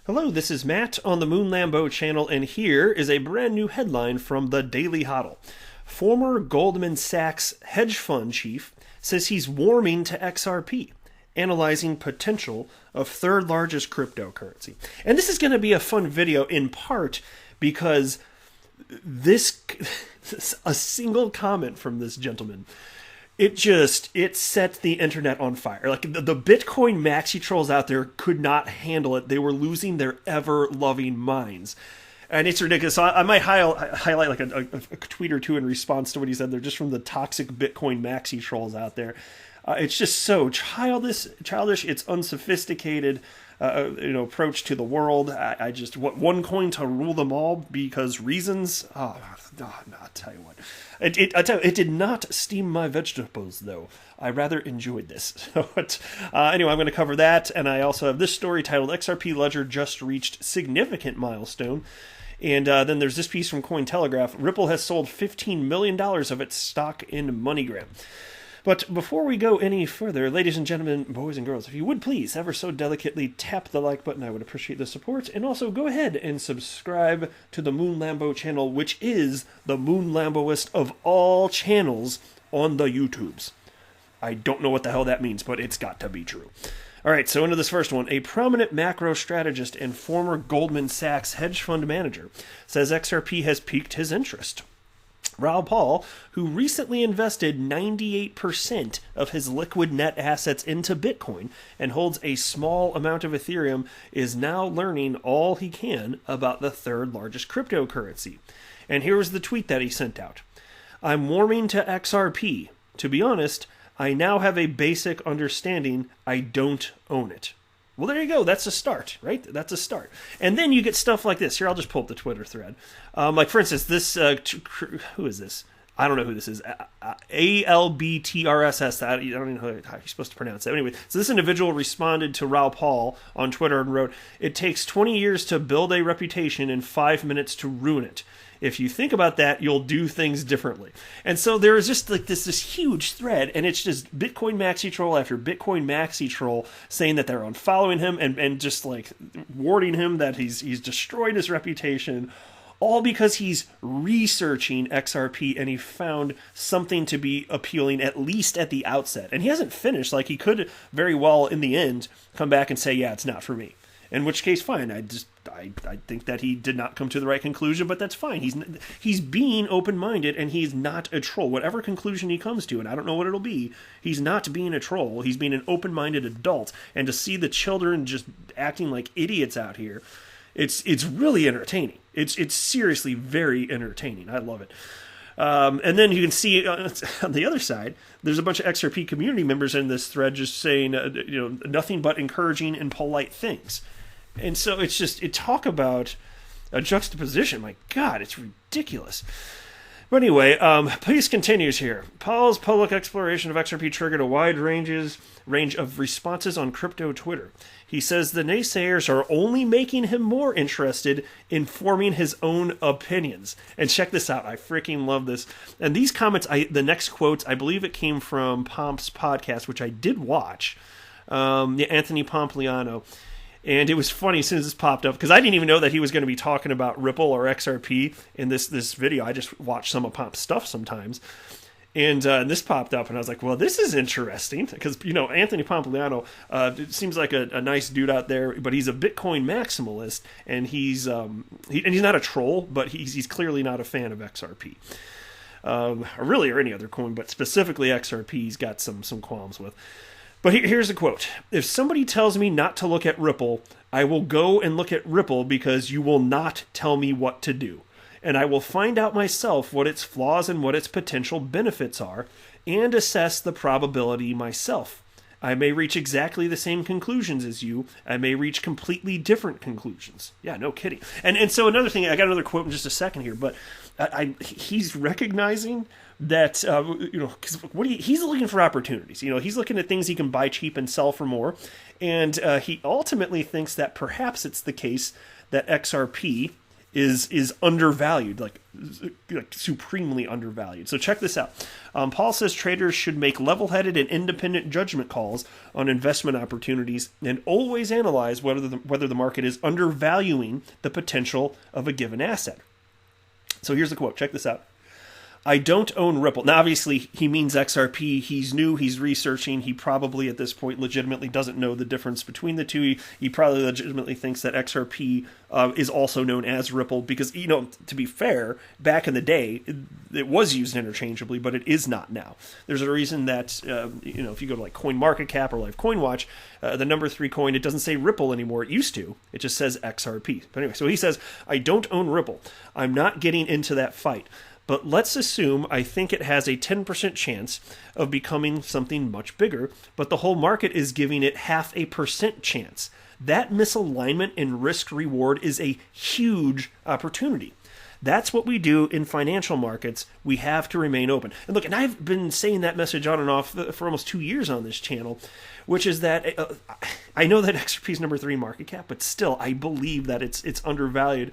Hello, this is Matt on the Moon Lambo channel, and here is a brand new headline from the Daily Hodl. Former Goldman Sachs hedge fund chief says he's warming to XRP, analyzing potential of third largest cryptocurrency. And this is going to be a fun video in part because a single comment from this gentleman, it set the internet on fire. Like the Bitcoin maxi trolls out there could not handle it. They were losing their ever-loving minds. And it's ridiculous. So I might highlight like a tweet or two in response to what he said. They're just from the toxic Bitcoin maxi trolls out there. It's just so childish. It's unsophisticated. Approach to the world. I just want one coin to rule them all because reasons. I'll tell you what. It did not steam my vegetables though. I rather enjoyed this. So, anyway, I'm going to cover that, and I also have this story titled "XRP Ledger Just Reached Significant Milestone." And then there's this piece from Cointelegraph. Ripple has sold $15 million of its stock in MoneyGram. But before we go any further, ladies and gentlemen, boys and girls, if you would please ever so delicately tap the like button, I would appreciate the support. And also go ahead and subscribe to the Moon Lambo channel, which is the Moon Lamboist of all channels on the YouTubes. I don't know what the hell that means, but it's got to be true. All right, so into this first one. A prominent macro strategist and former Goldman Sachs hedge fund manager says XRP has piqued his interest. Raoul Pal, who recently invested 98% of his liquid net assets into Bitcoin and holds a small amount of Ethereum, is now learning all he can about the third largest cryptocurrency. And here was the tweet that he sent out. I'm warming to XRP. To be honest, I now have a basic understanding. I don't own it. Well, there you go. That's a start, right? That's a start. And then you get stuff like this. Here, I'll just pull up the Twitter thread. Like, for instance, this, who is this? I don't know who this is. ALBTRSS. I don't even know how you're supposed to pronounce that. Anyway, so this individual responded to Raoul Pal on Twitter and wrote, "It takes 20 years to build a reputation and 5 minutes to ruin it. If you think about that, you'll do things differently." And so there is just like this huge thread, and it's just Bitcoin maxi troll after Bitcoin maxi troll saying that they're unfollowing him and just like warning him that he's destroyed his reputation, all because he's researching XRP and he found something to be appealing, at least at the outset. And he hasn't finished. Like, he could very well in the end come back and say, yeah, it's not for me. In which case, fine. I think that he did not come to the right conclusion, but that's fine. He's being open-minded, and he's not a troll. Whatever conclusion he comes to, and I don't know what it'll be, he's not being a troll. He's being an open-minded adult. And to see the children just acting like idiots out here, it's really entertaining. It's seriously very entertaining. I love it. And then you can see on the other side, there's a bunch of XRP community members in this thread just saying, nothing but encouraging and polite things. And so talk about a juxtaposition. My God, it's ridiculous. But anyway, piece continues here. Paul's public exploration of XRP triggered a wide range of responses on crypto Twitter. He says the naysayers are only making him more interested in forming his own opinions. And check this out. I freaking love this. And these comments, the next quotes, I believe it came from Pomp's podcast, which I did watch. Anthony Pompliano. And it was funny as soon as this popped up, because I didn't even know that he was going to be talking about Ripple or XRP in this video. I just watch some of Pomp's stuff sometimes. And this popped up, and I was like, well, this is interesting, because, Anthony Pompliano seems like a nice dude out there, but he's a Bitcoin maximalist, and he's not a troll, but he's clearly not a fan of XRP. Or any other coin, but specifically XRP, he's got some qualms with. But here's a quote. "If somebody tells me not to look at Ripple, I will go and look at Ripple because you will not tell me what to do. And I will find out myself what its flaws and what its potential benefits are, and assess the probability myself. I may reach exactly the same conclusions as you. I may reach completely different conclusions." Yeah, no kidding. And so another thing, I got another quote in just a second here, but he's recognizing that, because he's looking for opportunities. He's looking at things he can buy cheap and sell for more. And he ultimately thinks that perhaps it's the case that XRP is undervalued, like supremely undervalued. So check this out. Paul says traders should make level-headed and independent judgment calls on investment opportunities and always analyze whether the market is undervaluing the potential of a given asset. So here's the quote. Check this out. I don't own Ripple. Now, obviously, he means XRP. He's new. He's researching. He probably, at this point, legitimately doesn't know the difference between the two. He probably legitimately thinks that XRP is also known as Ripple because, to be fair, back in the day, it was used interchangeably, but it is not now. There's a reason that, if you go to like CoinMarketCap or like CoinWatch, the number 3 coin, it doesn't say Ripple anymore. It used to. It just says XRP. But anyway, so he says, I don't own Ripple. I'm not getting into that fight. But let's assume I think it has a 10% chance of becoming something much bigger, but the whole market is giving it 0.5% chance. That misalignment in risk reward is a huge opportunity. That's what we do in financial markets. We have to remain open. And look, and I've been saying that message on and off for almost 2 years on this channel, which is that I know that XRP is number 3 market cap, but still I believe that it's undervalued.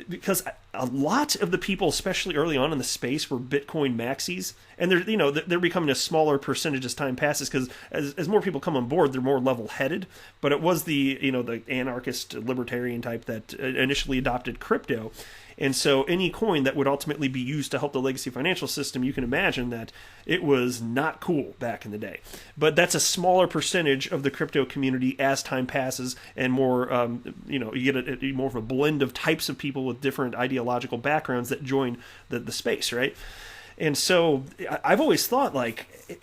Because a lot of the people, especially early on in the space, were Bitcoin maxis, and they're becoming a smaller percentage as time passes because as more people come on board, they're more level-headed. But it was the anarchist libertarian type that initially adopted crypto, and so any coin that would ultimately be used to help the legacy financial system, you can imagine that it was not cool back in the day. But that's a smaller percentage of the crypto community as time passes, and more you get more of a blend of types of people with different ideological backgrounds that join the space, right? And so I've always thought, like,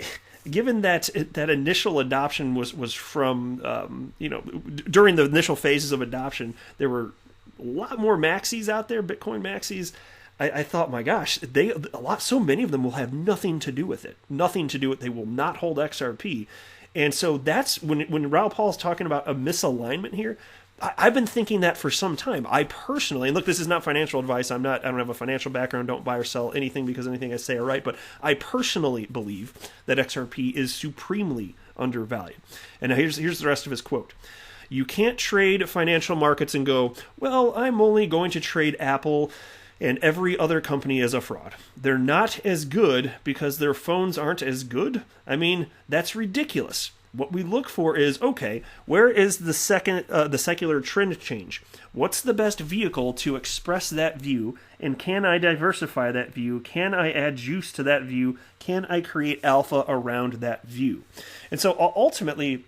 given that initial adoption was from during the initial phases of adoption, there were a lot more maxis out there, Bitcoin maxis. I thought, my gosh, so many of them will have nothing to do with it. Nothing to do with it. They will not hold XRP. And so that's when Raoul Paul's talking about a misalignment here. I've been thinking that for some time. I personally, and look, this is not financial advice. I don't have a financial background. Don't buy or sell anything because anything I say are right. But I personally believe that XRP is supremely undervalued. And now here's the rest of his quote. You can't trade financial markets and go, well, I'm only going to trade Apple and every other company is a fraud. They're not as good because their phones aren't as good. I mean, that's ridiculous. What we look for is, okay, where is the secular trend change? What's the best vehicle to express that view? And can I diversify that view? Can I add juice to that view? Can I create alpha around that view? And so ultimately,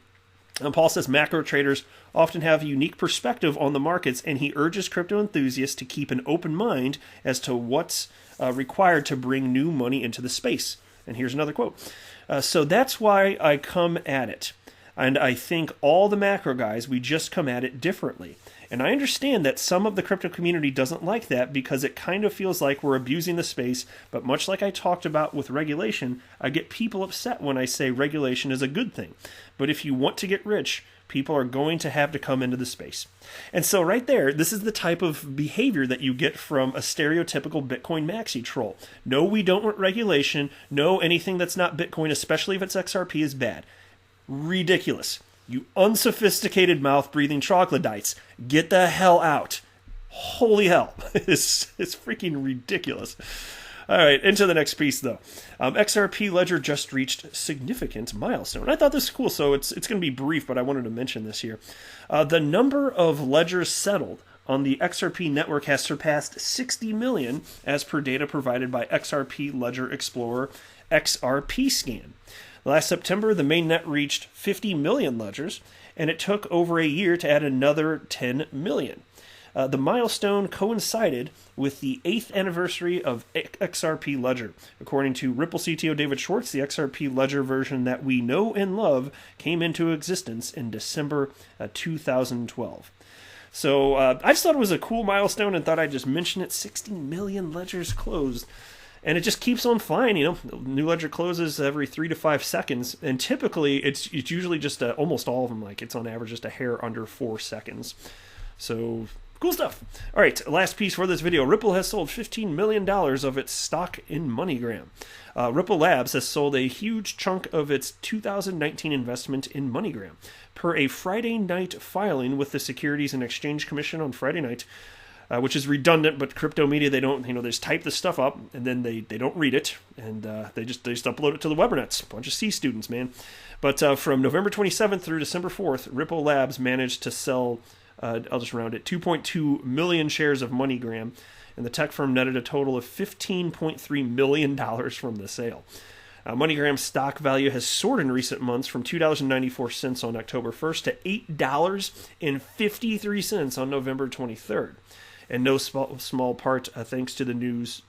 Paul says macro traders often have a unique perspective on the markets, and he urges crypto enthusiasts to keep an open mind as to what's required to bring new money into the space. And here's another quote. So that's why I come at it. And I think all the macro guys, we just come at it differently. And I understand that some of the crypto community doesn't like that because it kind of feels like we're abusing the space. But much like I talked about with regulation, I get people upset when I say regulation is a good thing. But if you want to get rich, people are going to have to come into the space. And so right there, this is the type of behavior that you get from a stereotypical Bitcoin maxi troll. No, we don't want regulation. No, anything that's not Bitcoin, especially if it's XRP, is bad. Ridiculous. You unsophisticated mouth-breathing troglodytes. Get the hell out. Holy hell. It's freaking ridiculous. All right, into the next piece, though. XRP Ledger just reached significant milestone. I thought this was cool, so it's going to be brief, but I wanted to mention this here. The number of ledgers settled on the XRP network has surpassed 60 million, as per data provided by XRP Ledger Explorer XRP Scan. Last September, the mainnet reached 50 million ledgers, and it took over a year to add another 10 million. The milestone coincided with the 8th anniversary of XRP Ledger. According to Ripple CTO David Schwartz, the XRP Ledger version that we know and love came into existence in December 2012. So I just thought it was a cool milestone and thought I'd just mention it. 60 million ledgers closed. And it just keeps on flying, New ledger closes every 3 to 5 seconds, and typically it's usually just almost all of them, like it's on average just a hair under 4 seconds. So cool stuff. All right, last piece for this video. Ripple has sold $15 million of its stock in MoneyGram. Ripple Labs has sold a huge chunk of its 2019 investment in MoneyGram. Per a Friday night filing with the Securities and Exchange Commission on Friday night, which is redundant, but crypto media, they don't, they just type this stuff up and then they don't read it, and they just upload it to the Webernets. A bunch of C students, man. But from November 27th through December 4th, Ripple Labs managed to sell, I'll just round it, 2.2 million shares of MoneyGram, and the tech firm netted a total of $15.3 million from the sale. MoneyGram's stock value has soared in recent months from $2.94 on October 1st to $8.53 on November 23rd. And no small part thanks to the news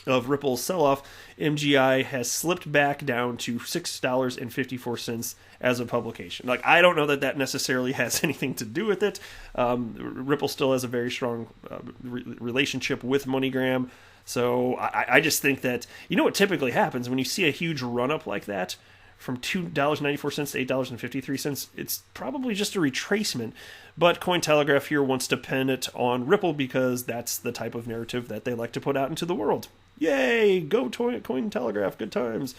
of Ripple's sell-off, MGI has slipped back down to $6.54 as of publication. Like, I don't know that necessarily has anything to do with it. Ripple still has a very strong relationship with MoneyGram. So I just think that, what typically happens when you see a huge run-up like that, from $2.94 to $8.53, it's probably just a retracement. But Cointelegraph here wants to pin it on Ripple because that's the type of narrative that they like to put out into the world. Yay! Go Cointelegraph, good times.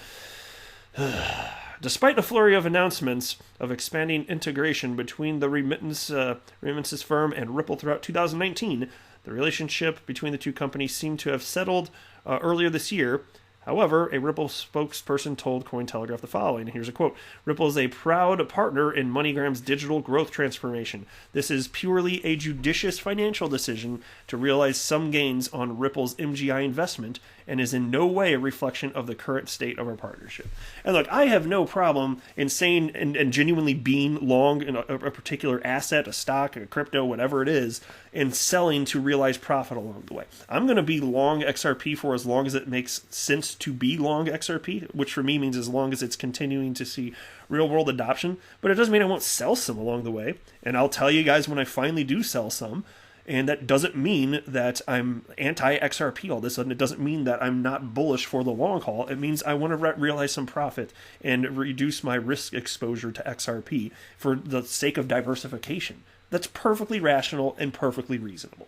Despite a flurry of announcements of expanding integration between the remittances firm and Ripple throughout 2019, the relationship between the two companies seemed to have settled earlier this year. However, a Ripple spokesperson told Cointelegraph the following. Here's a quote. Ripple is a proud partner in MoneyGram's digital growth transformation. This is purely a judicious financial decision to realize some gains on Ripple's MGI investment and is in no way a reflection of the current state of our partnership. And look, I have no problem in saying and genuinely being long in a particular asset, a stock, a crypto, whatever it is, and selling to realize profit along the way. I'm going to be long XRP for as long as it makes sense to be long XRP, which for me means as long as it's continuing to see real world adoption. But it doesn't mean I won't sell some along the way. And I'll tell you guys when I finally do sell some. And that doesn't mean that I'm anti-XRP all of a sudden. It doesn't mean that I'm not bullish for the long haul. It means I want to realize some profit and reduce my risk exposure to XRP for the sake of diversification. That's perfectly rational and perfectly reasonable.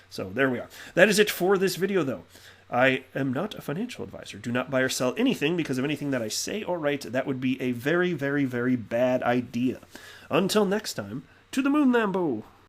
So there we are. That is it for this video, though. I am not a financial advisor. Do not buy or sell anything because of anything that I say or write. That would be a very, very, very bad idea. Until next time, to the moon, Lambo!